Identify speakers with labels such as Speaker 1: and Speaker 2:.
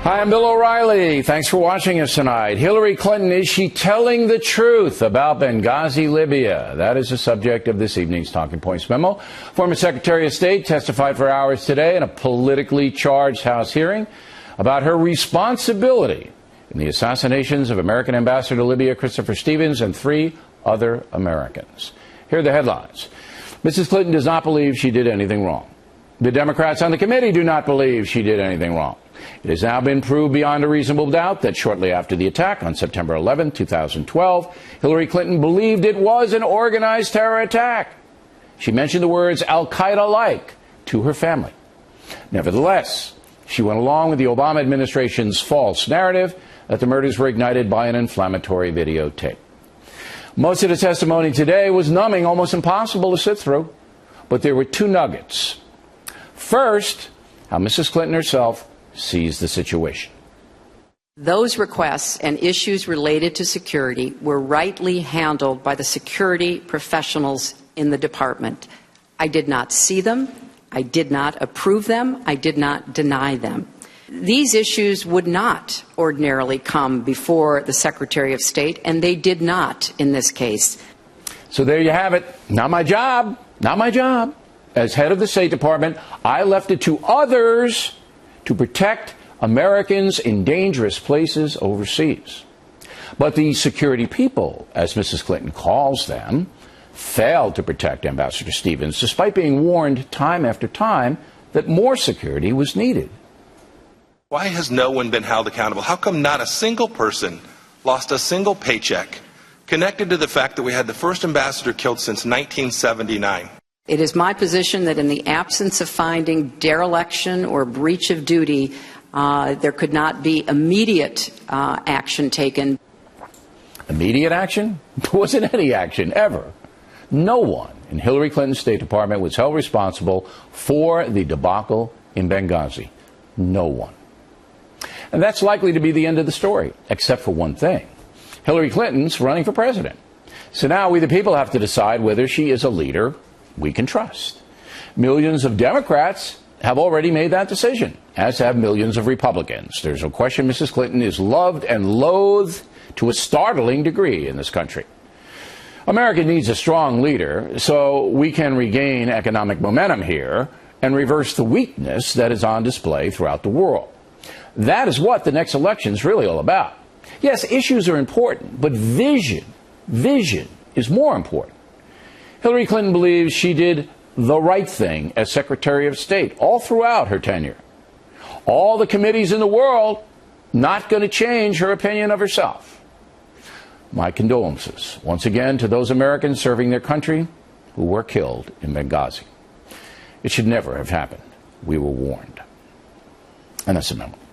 Speaker 1: Hi, I'm Bill O'Reilly. Thanks for watching us tonight. Hillary Clinton, is she telling the truth about Benghazi, Libya? That is the subject of this evening's Talking Points memo. Former Secretary of State testified for hours today in a politically charged House hearing about her responsibility in the assassinations of American Ambassador to Libya Christopher Stevens and 3 other Americans. Here are the headlines. Mrs. Clinton does not believe she did anything wrong. The Democrats on the committee do not believe she did anything wrong. It has now been proved beyond a reasonable doubt that shortly after the attack on September 11, 2012, Hillary Clinton believed it was an organized terror attack. She mentioned the words Al-Qaeda-like to her family. Nevertheless, she went along with the Obama administration's false narrative that the murders were ignited by an inflammatory videotape. Most of the testimony today was numbing, almost impossible to sit through, but there were 2 nuggets. First, how Mrs. Clinton herself sees the situation.
Speaker 2: Those requests and issues related to security were rightly handled by the security professionals in the department. I did not see them. I did not approve them. I did not deny them. These issues would not ordinarily come before the Secretary of State, and they did not in this case.
Speaker 1: So there you have it. Not my job. Not my job. As head of the State Department, I left it to others to protect Americans in dangerous places overseas. But the security people, as Mrs. Clinton calls them, failed to protect Ambassador Stevens, despite being warned time after time that more security was needed.
Speaker 3: Why has no one been held accountable? How come not a single person lost a single paycheck connected to the fact that we had the first ambassador killed since 1979?
Speaker 2: It is my position that in the absence of finding dereliction or breach of duty, there could not be immediate action taken.
Speaker 1: Immediate action? There wasn't any action, ever. No one in Hillary Clinton's State Department was held responsible for the debacle in Benghazi. No one. And that's likely to be the end of the story, except for one thing. Hillary Clinton's running for president. So now we the people have to decide whether she is a leader we can trust. Millions of Democrats have already made that decision, as have millions of Republicans. There's no question Mrs. Clinton is loved and loathed to a startling degree in this country. America needs a strong leader so we can regain economic momentum here and reverse the weakness that is on display throughout the world. That is what the next election is really all about. Yes, issues are important, but vision is more important. Hillary Clinton believes she did the right thing as Secretary of State all throughout her tenure. All the committees in the world not going to change her opinion of herself. My condolences once again to those Americans serving their country who were killed in Benghazi. It should never have happened. We were warned. And that's a memo.